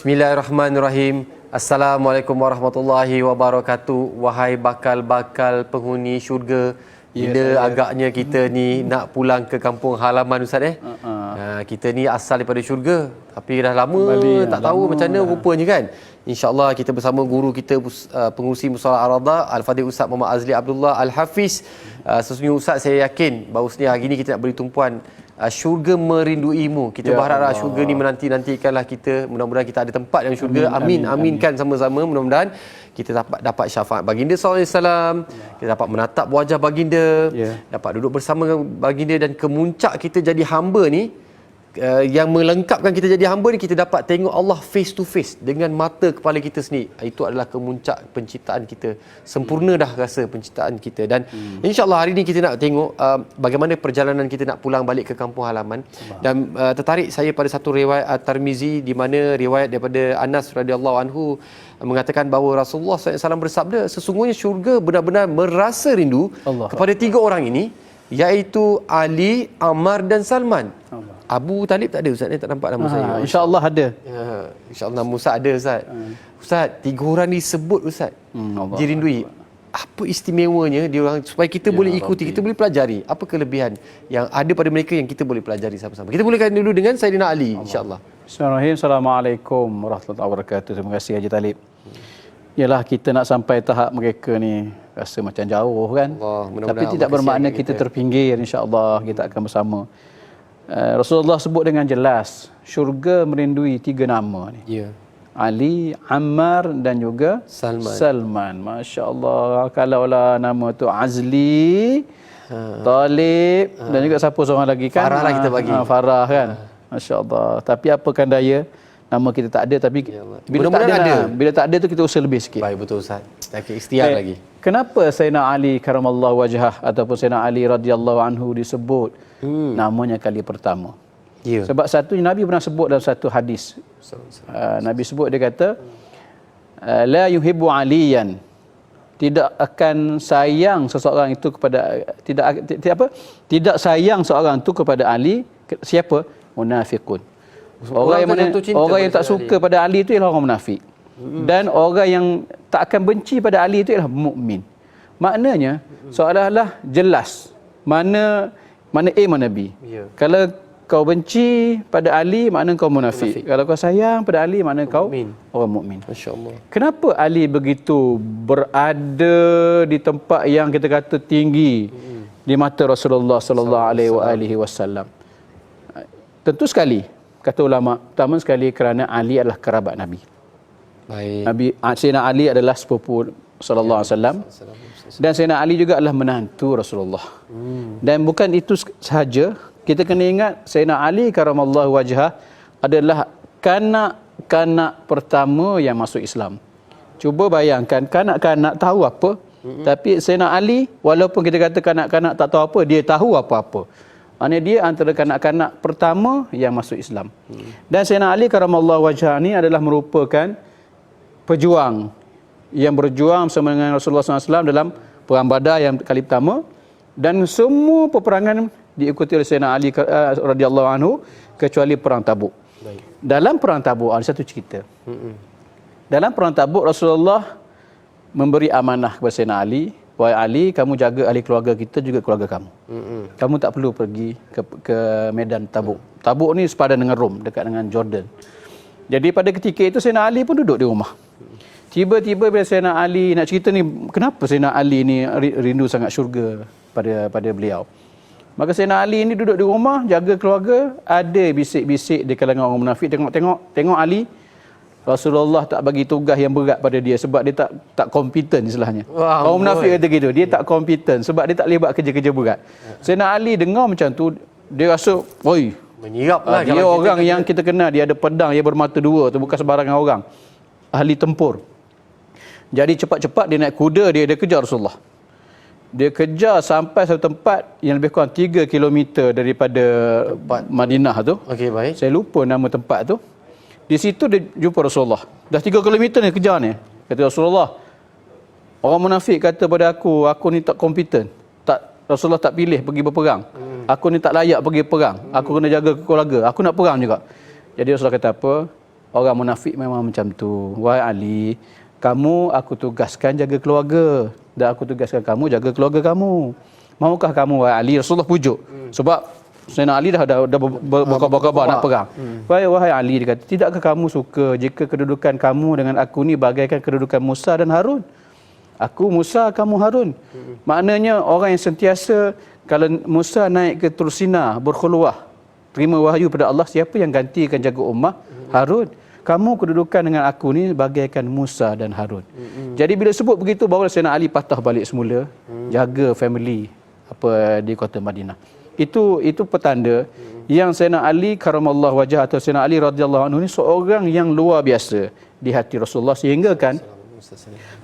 Bismillahirrahmanirrahim. Assalamualaikum warahmatullahi wabarakatuh. Wahai bakal-bakal penghuni syurga, bila agaknya kita ni nak pulang ke kampung halaman, Ustaz kita ni asal daripada syurga tapi dah lama tak tahu macam mana rupanya kan. InsyaAllah kita bersama guru kita, pengurusi Musalah Ar-Radha, Al-Fadhil Ustaz Muhammad Azli Abdullah Al-Hafiz. Sesungguhnya Ustaz, saya yakin bahawasanya hari ini kita nak beri tumpuan syurga merinduimu. Kita berharap syurga ni menanti-nantikanlah kita. Mudah-mudahan kita ada tempat dalam syurga. Amin. Aminkan sama-sama. Mudah-mudahan kita dapat syafaat baginda sallallahu alaihi wasallam. Kita dapat menatap wajah baginda, dapat duduk bersama dengan baginda, dan kemuncak kita jadi hamba ni, yang melengkapkan kita jadi hamba ni, kita dapat tengok Allah face to face dengan mata kepala kita sendiri. Itu adalah kemuncak penciptaan kita. Sempurna dah rasa penciptaan kita. Dan insya-Allah hari ni kita nak tengok bagaimana perjalanan kita nak pulang balik ke kampung halaman. Dan tertarik saya pada satu riwayat At-Tirmizi, di mana riwayat daripada Anas radhiyallahu anhu mengatakan bahawa Rasulullah SAW bersabda, sesungguhnya syurga benar-benar merasa rindu kepada tiga orang ini, iaitu Ali, Ammar dan Salman. Abu Talib tak ada, Ustaz, ni tak nampak nama saya. InsyaAllah ada. InsyaAllah nama Ustaz ada, Ustaz. Ustaz, tiga orang disebut, Ustaz, dirindui. Apa istimewanya dia orang, supaya kita boleh ikuti, kita boleh pelajari apa kelebihan yang ada pada mereka yang kita boleh pelajari sama-sama. Kita mulakan dulu dengan Sayyidina Ali, insya-Allah. Bismillahirrahmanirrahim. Assalamualaikum warahmatullahi wabarakatuh. Terima kasih Haji Talib. Yalah, kita nak sampai tahap mereka ni rasa macam jauh kan. Tapi tidak bermakna kita terpinggir. InsyaAllah kita akan bersama. Rasulullah sebut dengan jelas, syurga merindui tiga nama ni. Ali, Ammar dan juga Salman. Masya Allah. Kalaulah nama tu Azli, Talib dan juga siapa seorang lagi kan? Farah lah kita bagi. Farah kan. Masya Allah. Tapi apakan daya, nama kita tak ada, tapi bila tak ada, bila tak ada tu kita usaha lebih sikit. Baik, betul Ustaz. Tak ikhtiar lagi. Kenapa Sayyidina Ali karamallahu wajhah ataupun Sayyidina Ali radhiyallahu anhu disebut namanya kali pertama? Sebab satu, Nabi pernah sebut dalam satu hadis. Nabi sebut, dia kata, la yuhibbu aliyan, tidak akan sayang seseorang itu kepada tidak sayang seorang itu kepada Ali. Siapa? Munafiqun. Orang yang tak suka pada Ali itu ialah orang munafik. Dan orang yang tak akan benci pada Ali itu ialah mukmin. Maknanya seolah-olah jelas mana A mana B. Kalau kau benci pada Ali, makna kau munafik. Kalau kau sayang pada Ali, makna kau orang mukmin. Masya-Allah. Kenapa Ali begitu berada di tempat yang kita kata tinggi di mata Rasulullah sallallahu alaihi wasallam? Tentu sekali, kata ulama, pertama sekali kerana Ali adalah kerabat Nabi. Sayyidina Ali adalah sepupu sallallahu alaihi wasallam, dan Sayyidina Ali juga adalah menantu Rasulullah. Dan bukan itu sahaja, kita kena ingat Sayyidina Ali karamallahu wajhah adalah kanak-kanak pertama yang masuk Islam. Cuba bayangkan, kanak-kanak tahu apa, tapi Sayyidina Ali walaupun kita kata kanak-kanak tak tahu apa, dia tahu apa-apa. Maksudnya dia antara kanak-kanak pertama yang masuk Islam. Dan Sayyidina Ali karamallahu wajhah ni adalah merupakan pejuang yang berjuang bersama dengan Rasulullah SAW dalam perang Badar yang kali pertama, dan semua peperangan diikuti oleh Sayyidina Ali radhiyallahu anhu kecuali perang Tabuk. Dalam perang Tabuk ada satu cerita. Dalam perang Tabuk, Rasulullah memberi amanah kepada Sayyidina Ali, wahai Ali, kamu jaga ahli keluarga kita juga keluarga kamu. Kamu tak perlu pergi ke medan Tabuk. Tabuk ni sepadan dengan Rom, dekat dengan Jordan. Jadi pada ketika itu Sayyidina Ali pun duduk di rumah. Tiba-tiba bila Sayyidina Ali nak cerita ni, kenapa Sayyidina Ali ni rindu sangat syurga pada beliau. Maka Sayyidina Ali ni duduk di rumah, jaga keluarga, ada bisik-bisik di kalangan orang munafik, tengok Ali, Rasulullah tak bagi tugas yang berat pada dia sebab dia tak kompeten istilahnya. Orang munafik kata gitu, dia tak kompeten sebab dia tak boleh buat kerja-kerja berat. Sayyidina Ali dengar macam tu, dia rasa, oi, menyiraplah. Dia orang yang kita kenal, dia ada pedang, dia bermata dua, tu bukan sebarangan orang. Ahli tempur. Jadi cepat-cepat dia naik kuda, dia kejar Rasulullah. Dia kejar sampai satu tempat yang lebih kurang 3 km daripada Madinah tu. Baik. Saya lupa nama tempat tu. Di situ dia jumpa Rasulullah. Dah 3 km ni kejar ni. Kata Rasulullah, orang munafik kata pada aku ni tak kompeten. Rasulullah tak pilih pergi berperang. Aku ni tak layak pergi perang. Aku kena jaga keluarga. Aku nak perang juga. Jadi Rasulullah kata apa? orang munafik memang macam tu. Wahai Ali, kamu aku tugaskan jaga keluarga dan aku tugaskan kamu jaga keluarga kamu. Maukah kamu wahai Ali? Rasulullah pujuk. Sebab Sayyidina Ali dah berkabar nak perang. Wahai Ali, dia kata, tidakkah kamu suka jika kedudukan kamu dengan aku ni bagaikan kedudukan Musa dan Harun? Aku Musa, kamu Harun. Maknanya orang yang sentiasa, kalau Musa naik ke Tursina berkhulwah, terima wahyu pada Allah, siapa yang gantikan jaga ummah? Harun. Kamu kedudukan dengan aku ni bagaikan Musa dan Harun. Jadi bila sebut begitu, barulah Sayyidina Ali patah balik semula, jaga family di kota Madinah. Itu petanda yang Sayyidina Ali karamallahu wajah atau Sayyidina Ali radhiyallahu anhu ni seorang yang luar biasa di hati Rasulullah, sehingga kan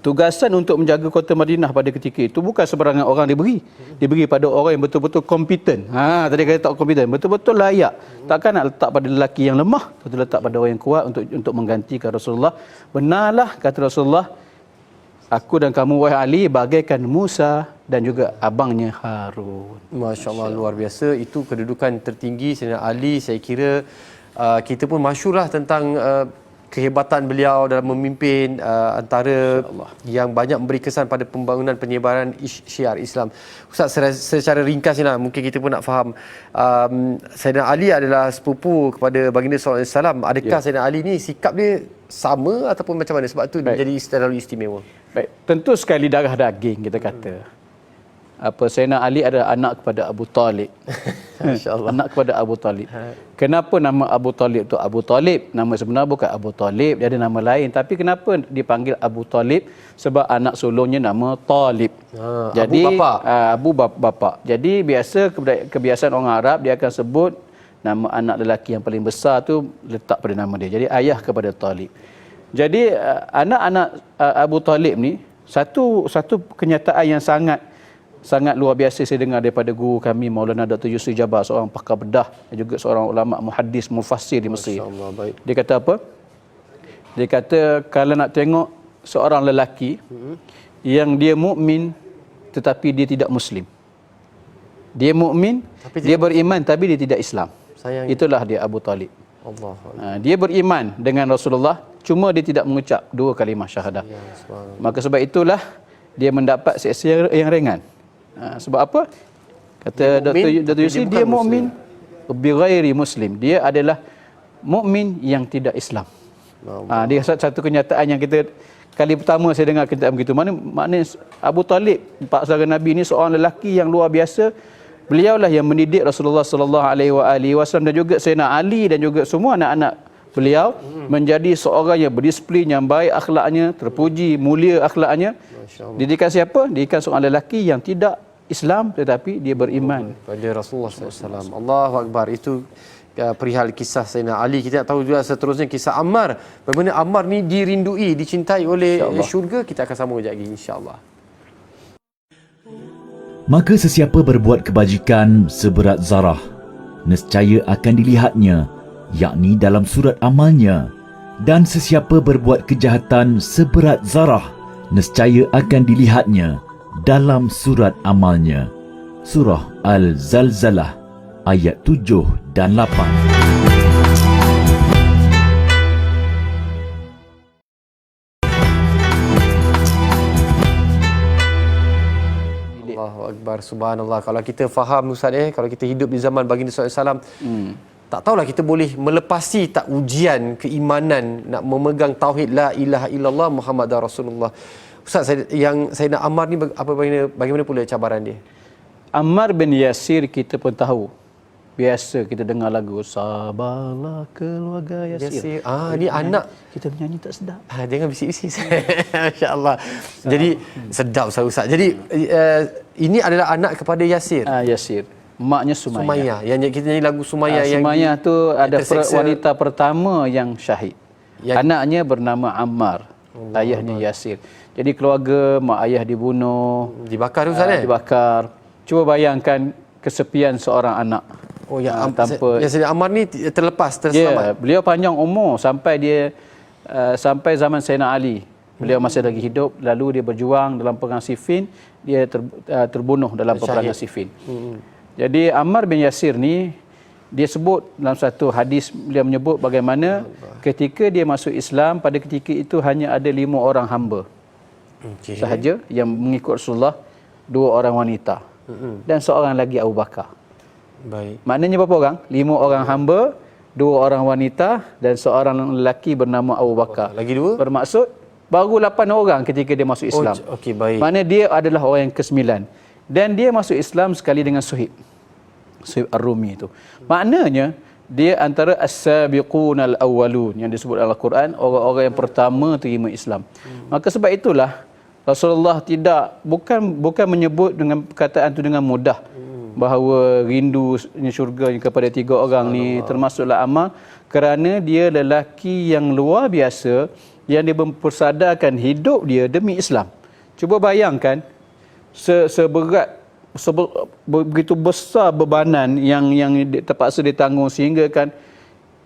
tugasan untuk menjaga kota Madinah pada ketika itu bukan sebarangan orang diberi pada orang yang betul-betul kompeten. Tadi kata tak kompeten, betul-betul layak. Takkan nak letak pada lelaki yang lemah, tentu letak pada orang yang kuat untuk menggantikan Rasulullah. Benarlah kata Rasulullah, aku dan kamu wahai Ali bagaikan Musa dan juga abangnya Harun. Masya-Allah, luar biasa. Itu kedudukan tertinggi Sayyidina Ali. Saya kira kita pun masyhurlah tentang kehebatan beliau dalam memimpin, antara yang banyak memberi kesan pada pembangunan penyebaran syiar Islam. Ustaz, secara ringkas ni lah, mungkin kita pun nak faham, Sayyidina Ali adalah sepupu kepada baginda sallallahu alaihi wasallam. Adakah Sayyidina Ali ni sikap dia sama ataupun macam mana? Sebab tu menjadi terlalu istimewa. Baik, tentu sekali darah daging kita kata. Sayyidina Ali adalah anak kepada Abu Talib. Masya-Allah. Anak kepada Abu Talib. Kenapa nama Abu Talib tu Abu Talib? Nama sebenar bukan Abu Talib, dia ada nama lain. Tapi kenapa dipanggil Abu Talib? Sebab anak sulungnya nama Talib. Jadi Abu bapa. Jadi kebiasaan orang Arab, dia akan sebut nama anak lelaki yang paling besar tu letak pada nama dia. Jadi ayah kepada Talib. Jadi anak-anak Abu Talib ni satu kenyataan yang sangat luar biasa saya dengar daripada guru kami Maulana Dr. Yusri Jabbar, seorang pakar bedah dan juga seorang ulama muhaddis mufassir di Mesir. Dia kata apa? Dia kata kalau nak tengok seorang lelaki yang dia mukmin tetapi dia tidak muslim. Dia mukmin, dia beriman tapi dia tidak Islam. Itulah dia Abu Talib. Dia beriman dengan Rasulullah, cuma dia tidak mengucap 2 kalimah syahadah. Maka sebab itulah dia mendapat siksa yang ringan. Sebab apa? Kata Dr. Yusri, dia mukmin bighairi muslim. Dia adalah mukmin yang tidak Islam. Dia satu kenyataan yang kita kali pertama saya dengar kenyataan begitu. Maknanya Abu Talib, pak saudara Nabi ni seorang lelaki yang luar biasa. Beliaulah yang mendidik Rasulullah sallallahu alaihi wasallam dan juga Sayyidina Ali dan juga semua anak-anak beliau menjadi seorang yang berdisiplin, yang baik akhlaknya, terpuji, mulia akhlaknya. Didikan siapa? Didikan seorang lelaki yang tidak Islam tetapi dia beriman pada Rasulullah SAW. Allahu Akbar. Itu perihal kisah Sayyidina Ali. Kita nak tahu juga seterusnya kisah Ammar. Bagaimana Ammar ni dirindui, dicintai oleh syurga. Kita akan sambung sekejap lagi, insya-Allah. Maka sesiapa berbuat kebajikan seberat zarah, nescaya akan dilihatnya, yakni dalam surat amalnya. Dan sesiapa berbuat kejahatan seberat zarah, nescaya akan dilihatnya dalam surat amalnya. Surah Al-Zalzalah ayat 7 dan 8. Allahu Akbar, subhanallah. Kalau kita faham Ustaz, kalau kita hidup di zaman baginda sallallahu alaihi wasallam, tak tahulah kita boleh melepasi tak ujian keimanan nak memegang tauhid la ilaha illallah Muhammadar Rasulullah. Ustaz, yang Sayyidina Ammar ni bagaimana pula cabaran dia? Ammar bin Yasir kita pun tahu. Biasa kita dengar lagu Sabarlah keluarga Yasir. Ni anak kita menyanyi tak sedap. Jangan bisik-bisik. Masya-Allah. Jadi sedap Ustaz. Jadi ini adalah anak kepada Yasir. Yasir. Maknya Sumayyah. Yang kita nyanyi lagu Sumayyah yang Sumayyah tu ada wanita pertama yang syahid. Anaknya bernama Ammar. Ayahnya Yasir. Jadi keluarga, mak ayah dibunuh, dibakar tu Ustaz. Dibakar. Cuba bayangkan kesepian seorang anak. Tanpa Sayyidina Ammar ni terlepas, terselamat. Beliau panjang umur sampai zaman Sayyidina Ali. Beliau masih lagi hidup, lalu dia berjuang dalam perang Siffin, dia terbunuh dalam peperangan Siffin. Jadi Ammar bin Yasir ni Dia sebut dalam satu hadis, beliau menyebut bagaimana ketika dia masuk Islam, pada ketika itu hanya ada 5 orang hamba sahaja yang mengikut Rasulullah, 2 orang wanita dan seorang lagi Abu Bakar. Baik. Maknanya berapa orang? 5 orang hamba, 2 orang wanita dan seorang lelaki bernama Abu Bakar. Lagi 2? Bermaksud baru 8 orang ketika dia masuk Islam. Okey, baik. Maknanya dia adalah orang yang ke-9. Dan dia masuk Islam sekali dengan Suhaib. Suhaib Ar-Rumi itu. Maknanya dia antara as-sabiqun al-awwalun yang disebut dalam Al-Quran, orang-orang yang pertama terima Islam. Maka sebab itulah Rasulullah bukan menyebut dengan perkataan itu dengan mudah bahawa rindu syurga kepada 3 orang ni termasuklah Ammar, kerana dia lelaki yang luar biasa yang dia mempersadarkan hidup dia demi Islam. Cuba bayangkan begitu besar bebanan yang terpaksa ditanggung sehingga kan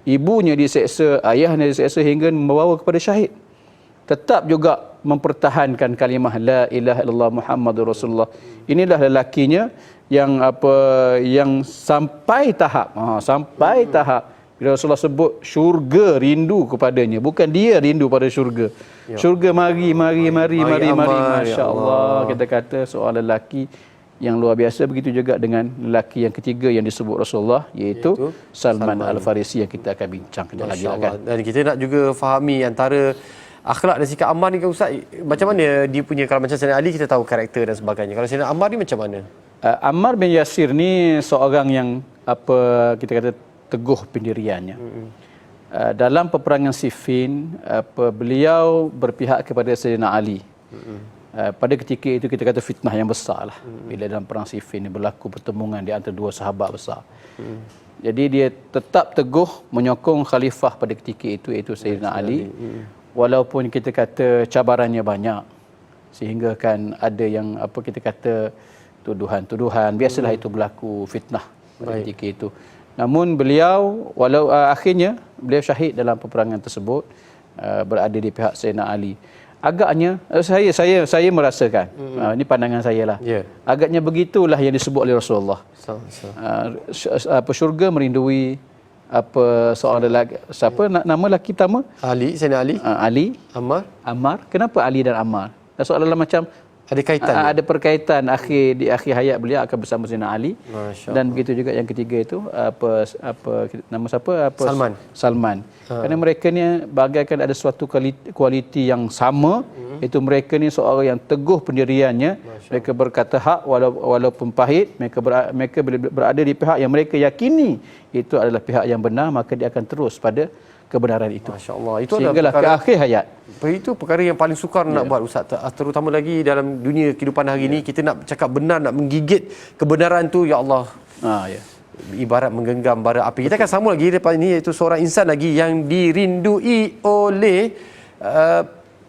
ibunya diseksa, ayahnya diseksa hingga membawa kepada syahid. Tetap juga mempertahankan kalimah la ilaha illallah Muhammadur Rasulullah. Inilah lelakinya yang sampai tahap bila Rasulullah sebut syurga rindu kepadanya, bukan dia rindu pada syurga. Syurga mari masya-Allah. Kita kata seorang lelaki yang luar biasa. Begitu juga dengan lelaki yang ketiga yang disebut Rasulullah, iaitu Salman Al-Farisi yang kita akan bincang kejap lagi kan. Dan kita nak juga fahami antara akhlak dan sikap Ammar ni kan Ustaz, macam mana dia punya. Kalau macam Sayyidina Ali kita tahu karakter dan sebagainya, kalau Sayyidina Ammar ni macam mana? Ammar bin Yasir ni seorang yang kita kata teguh pendiriannya. Dalam peperangan Siffin, beliau berpihak kepada Sayyidina Ali. Pada ketika itu kita kata fitnah yang besar lah, bila dalam perang Siffin berlaku pertemuan di antara 2 sahabat besar. Jadi dia tetap teguh menyokong khalifah pada ketika itu, iaitu Sayyidina Ali. Walaupun kita kata cabarannya banyak, sehingga kan ada yang kita kata tuduhan-tuduhan, biasalah itu berlaku fitnah pada ketika itu. Namun beliau akhirnya beliau syahid dalam peperangan tersebut, berada di pihak Sayyidina Ali. Agaknya saya merasakan, ini pandangan saya lah. Agaknya begitulah yang disebut oleh Rasulullah. Syurga merindui seorang lelaki, nama lelaki pertama? Sayyidina Ali. Ali. Ammar. Kenapa Ali dan Ammar? Soalan macam ada kaitan. Ada perkaitan di akhir hayat beliau akan bersama Sayyidina Ali. Dan begitu juga yang ketiga itu nama siapa? Salman. Kerana mereka ni bagaikan ada suatu kualiti yang sama, iaitu mereka ni seorang yang teguh pendiriannya. Mereka berkata hak walaupun pahit, mereka berada di pihak yang mereka yakini itu adalah pihak yang benar, maka dia akan terus pada kebenaran itu. Masya-Allah. Itu sehinggalah ke akhir hayat. Itu perkara yang paling sukar nak buat Ustaz, terutama lagi dalam dunia kehidupan hari ini. Kita nak cakap benar, nak menggigit kebenaran tu, ya Allah. Ibarat menggenggam bara api. Kita akan sambung lagi lepas ini, iaitu seorang insan lagi yang dirindui oleh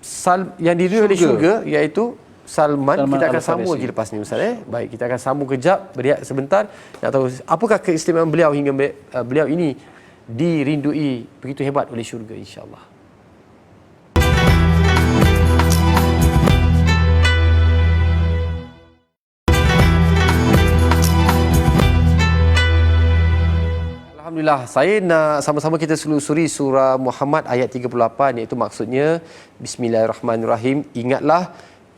oleh syurga, iaitu Salman. Kita akan sambung lagi lepas ni Ustaz. Baik, kita akan sambung kejap, berehat sebentar. Nak tahu apakah keistimewaan beliau hingga beliau ini dirindui begitu hebat oleh syurga, insya-Allah. Alhamdulillah, saya nak sama-sama kita selusuri surah Muhammad ayat 38, iaitu maksudnya Bismillahirrahmanirrahim. Ingatlah,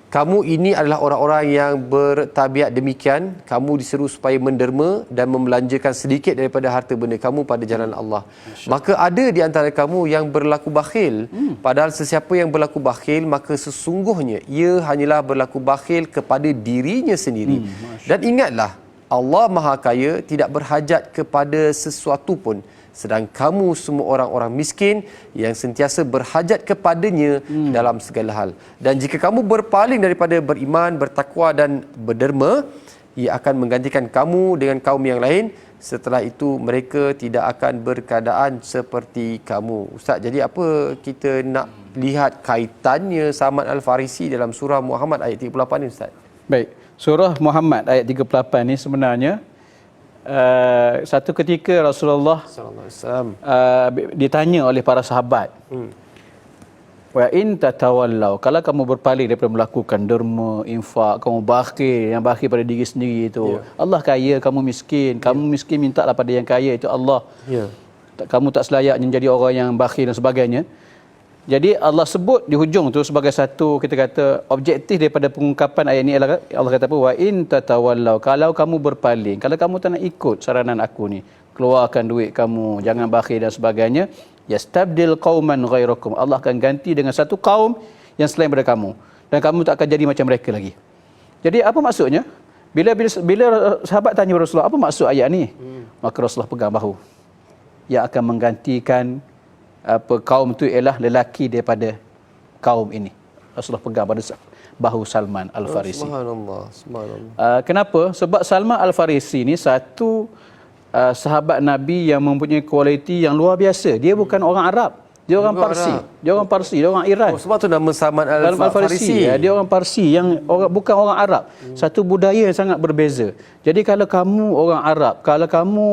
kamu ini adalah orang-orang yang bertabiat demikian. Kamu diseru supaya menderma dan membelanjakan sedikit daripada harta benda kamu pada jalan Allah. Maka ada di antara kamu yang berlaku bakhil. Padahal sesiapa yang berlaku bakhil, maka sesungguhnya ia hanyalah berlaku bakhil kepada dirinya sendiri. Dan ingatlah, Allah Maha Kaya, tidak berhajat kepada sesuatu pun. Sedang kamu semua orang-orang miskin yang sentiasa berhajat kepadanya dalam segala hal. Dan jika kamu berpaling daripada beriman, bertakwa dan berderma, ia akan menggantikan kamu dengan kaum yang lain. Setelah itu mereka tidak akan berkeadaan seperti kamu. Ustaz, jadi apa kita nak lihat kaitannya Salman Al-Farisi dalam surah Muhammad ayat 38 ni Ustaz? Baik, surah Muhammad ayat 38 ni sebenarnya satu ketika Rasulullah ditanya oleh para sahabat, Wa in tatawallau, kalau kamu berpaling daripada melakukan derma, infak, kamu bakhil, yang bakhil pada diri sendiri itu. Allah kaya, kamu miskin. Kamu miskin, mintalah pada yang kaya, itu Allah. Kamu tak selayaknya jadi orang yang bakhil dan sebagainya. Jadi Allah sebut di hujung tu sebagai satu, kita kata, objektif daripada pengungkapan ayat ini adalah Allah kata apa? Wa in tatawallau, kalau kamu berpaling, kalau kamu tak nak ikut saranan aku ni, keluarkan duit kamu, jangan bakhil dan sebagainya, yastabdil qauman ghairakum, Allah akan ganti dengan satu kaum yang selain daripada kamu, dan kamu tak akan jadi macam mereka lagi. Jadi apa maksudnya? Bila sahabat tanya Rasulullah, apa maksud ayat ni? Maka Rasulullah pegang bahu. Yang akan menggantikan kaum itu ialah lelaki daripada kaum ini. Rasulullah pegang pada bahu Salman Al-Farisi. Subhanallah. Kenapa? Sebab Salman Al-Farisi ni satu sahabat Nabi yang mempunyai kualiti yang luar biasa. Dia bukan orang Arab. Dia orang Parsi. Dia orang Parsi, dia orang Iran. Sebab tu nama Salman Al-Farisi. Dia orang Parsi yang bukan orang Arab. Satu budaya yang sangat berbeza. Jadi kalau kamu orang Arab, kalau kamu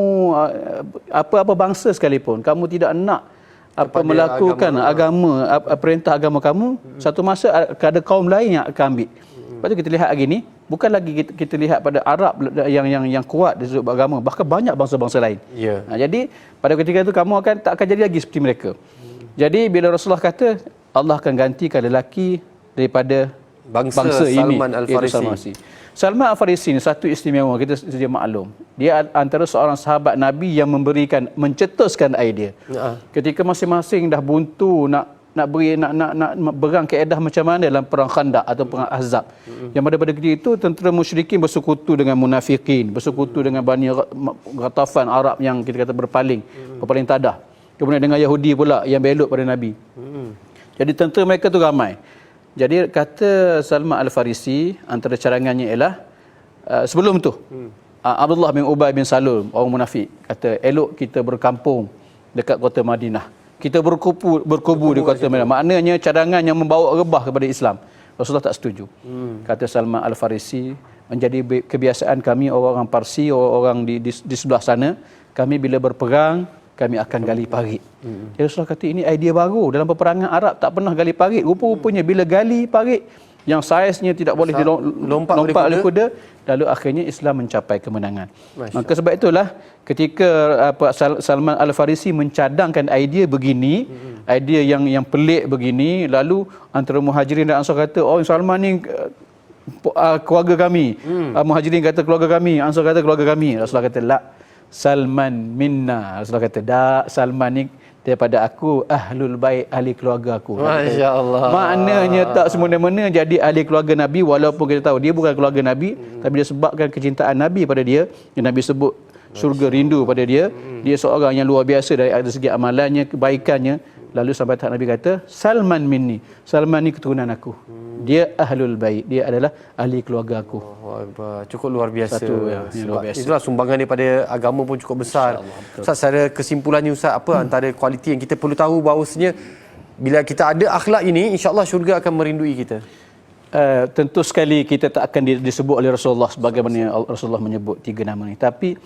apa-apa bangsa sekalipun, kamu tidak nak melakukan agama perintah agama kamu, satu masa ada kaum lain yang akan ambil. Lepas tu kita lihat hari ni, bukan lagi kita lihat pada Arab yang kuat di sudut agama, bahkan banyak bangsa-bangsa lain. Jadi pada ketika itu kamu tak akan jadi lagi seperti mereka. Jadi bila Rasulullah kata Allah akan gantikan lelaki daripada bangsa ini, Salman Al-Farisi. Salman Al-Farisi ni satu istimewa, kita sedia maklum. Dia antara seorang sahabat Nabi yang mencetuskan idea. Ketika masing-masing dah buntu nak berang keedah macam mana dalam perang Khandaq atau perang Ahzab. Yang pada ketika itu tentera musyrikin bersekutu dengan munafikin, bersekutu dengan Bani Ghatafan Arab yang kita kata berpaling tadah. Kemudian dengan Yahudi pula yang belot pada Nabi. Jadi tentera mereka tu ramai. Jadi kata Salman Al-Farisi, antara carangannya ialah sebelum tu Abdullah bin Ubay bin Salul, orang munafik, kata elok kita berkampung dekat kota Madinah. Kita berkubu di kota Madinah. Maknanya cadangan yang membawa rebah kepada Islam. Rasulullah tak setuju. Kata Salman Al-Farisi, menjadi kebiasaan kami orang Parsi, orang di sebelah sana, kami bila berperang kami akan gali parit. Rasulullah kata ini idea baru. Dalam peperangan Arab tak pernah gali parit. Rupa-rupanya bila gali parit yang saiznya tidak boleh dilompat oleh kuda, lalu akhirnya Islam mencapai kemenangan. Maka sebab itulah ketika Salman Al-Farisi mencadangkan idea begini, idea yang pelik begini, lalu antara Muhajirin dan Ansar kata, oh Salman ni keluarga kami. Muhajirin kata keluarga kami, Ansar kata keluarga kami. Rasulullah kata la, Salman minna. Rasulullah kata dak, Salman ni daripada aku, ahlul bait, ahli keluarga aku. Masya-Allah. Maknanya tak semena-mena jadi ahli keluarga Nabi, walaupun kita tahu dia bukan keluarga Nabi, tapi dia sebabkan kecintaan Nabi pada dia, yang Nabi sebut syurga rindu pada dia. Dia seorang yang luar biasa dari segi amalannya, kebaikannya. Lalu sampai tahap Nabi kata, Salman minni. Salman ni keturunan aku. Dia ahlul bait, dia adalah ahli keluarga aku. Cukup luar biasa. Luar biasa. Itulah sumbangan daripada agama pun cukup besar. Ustaz, secara kesimpulannya Ustaz, apa antara kualiti yang kita perlu tahu bahawasanya bila kita ada akhlak ini, insya-Allah syurga akan merindui kita? Tentu sekali kita tak akan disebut oleh Rasulullah sebagaimana Rasulullah menyebut 3 nama ni. Tapi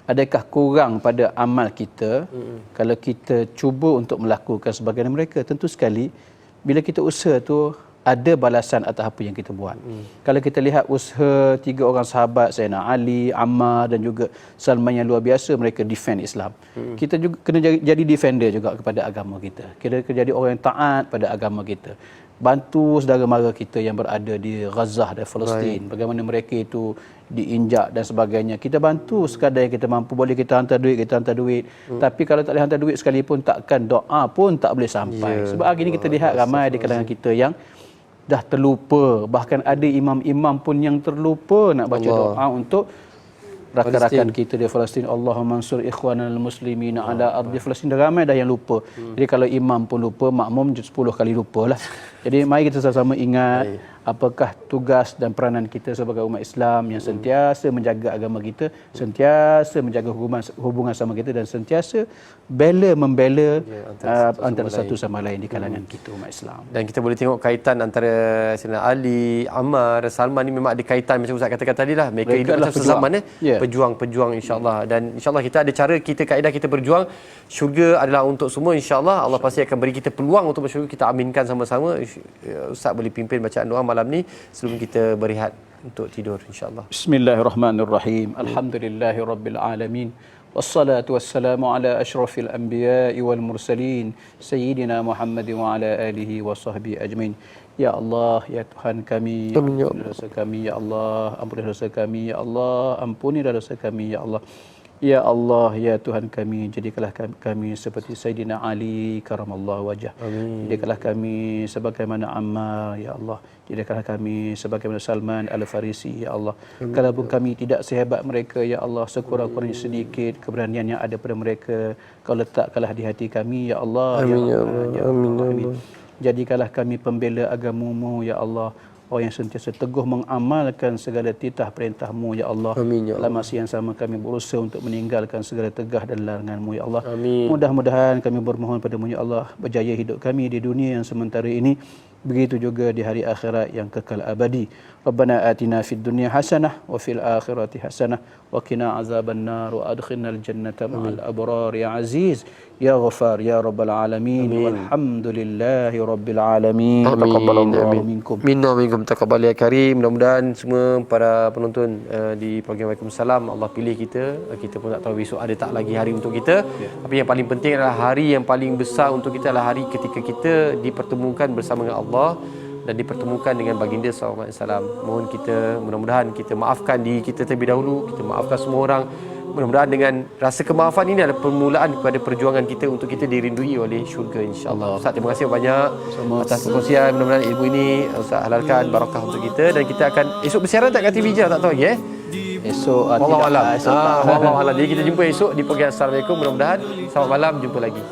adakah kurang pada amal kita kalau kita cuba untuk melakukan sebagaimana mereka? Tentu sekali bila kita usaha tu ada balasan atas apa yang kita buat. Kalau kita lihat usaha 3 orang sahabat, Sayyidina Ali, Ammar dan juga Salman yang luar biasa, mereka defend Islam. Kita juga kena jadi defender juga kepada agama kita. Kita kena jadi orang yang taat pada agama kita. Bantu saudara mara kita yang berada di Gaza dan Palestin. Bagaimana mereka itu diinjak dan sebagainya. Kita bantu sekadar yang kita mampu. Boleh kita hantar duit, Tapi kalau tak boleh hantar duit sekalipun, takkan doa pun tak boleh sampai. Sebab hari ini kita lihat ramai di kalangan kita yang dah terlupa. Bahkan ada imam-imam pun yang terlupa nak baca doa untuk rakan-rakan kita di Palestin. Allahumma ansur ikhwanal muslimin ala ardi Palestin. Dah ramai dah yang lupa. Jadi kalau imam pun lupa, makmum 10 kali lupalah. Jadi mari kita sama-sama ingat apakah tugas dan peranan kita sebagai umat Islam yang sentiasa menjaga agama kita, sentiasa menjaga hubungan sama kita dan sentiasa membela antara satu sama lain di kalangan kita umat Islam. Dan kita boleh tengok kaitan antara Sayyidina Ali, Ammar, Salman ni memang ada kaitan macam Ustaz katakan tadi lah. Mereka hidup macam sezaman pejuang-pejuang insya-Allah. Dan insya-Allah kita ada cara, kita kaedah kita berjuang. Syurga adalah untuk semua insya-Allah. Allah pasti akan beri kita peluang untuk bersyurga. Kita aminkan sama-sama. Ustaz boleh pimpin bacaan doa malam ni sebelum kita berehat untuk tidur insya-Allah. Bismillahirrahmanirrahim. Alhamdulillahirabbil alamin. Wassalatu wassalamu ala asyrafil anbiya'i wal mursalin sayyidina Muhammad wa ala alihi wa sahbihi ajmain. Ya Allah, ya Tuhan kami, ampuni dosa kami ya Allah, ampuni dosa kami ya Allah, ampuni dosa kami ya Allah. Ya Allah, ya Tuhan kami, jadikanlah kami seperti Sayyidina Ali karamallahu wajah. Amin. Jadikanlah kami sebagaimana Ammar, ya Allah. Jadikanlah kami sebagaimana Salman Al-Farisi, ya Allah. Kalaupun kami tidak sehebat mereka, ya Allah, sekurang-kurangnya sedikit keberanian yang ada pada mereka, Kau letakkanlah di hati kami, ya Allah. Amin, ya Allah. Ya Allah. Amin, ya Allah. Jadikanlah kami pembela agama-Mu, ya Allah. Orang yang sentiasa teguh mengamalkan segala titah perintah-Mu, ya Allah. Amin, ya Allah. Dalam masa yang sama kami berusaha untuk meninggalkan segala tegah dan larangan-Mu, ya Allah. Amin. Mudah-mudahan kami bermohon pada-Mu, ya Allah, berjaya hidup kami di dunia yang sementara ini, begitu juga di hari akhirat yang kekal abadi. Rabbana atina fid dunya hasanah wa fil akhirati hasanah wa qina azabannar wa adkhilnal jannata ma'al abrar ya aziz ya ghafar ya rabbal alamin. Walhamdulillahi rabbil alamin. Taqabbalallahu minkum. Minna minkum taqabbal ya karim. Mudah-mudahan semua para penonton di program Waalaikumsalam Allah pilih kita. Kita pun tak tahu besok ada tak lagi hari untuk kita. Tapi yang paling penting adalah hari yang paling besar untuk kita adalah hari ketika kita dipertemukan bersama dengan Allah dan dipertemukan dengan baginda sallallahu alaihi wasallam. Mohon kita, mudah-mudahan kita maafkan diri kita terlebih dahulu, kita maafkan semua orang. Mudah-mudahan dengan rasa kemaafan ini adalah permulaan kepada perjuangan kita untuk kita dirindui oleh syurga insya-Allah. Ustaz, terima kasih banyak atas perkongsian. Mudah-mudahan ilmu ini Ustaz halalkan barakah untuk kita dan kita akan esok bersiaran tak kat TV je, tak tahu lagi Esok wallahu alam. Wallahu alam. Jadi kita jumpa esok di program Assalamualaikum. Mudah-mudahan selamat malam, jumpa lagi.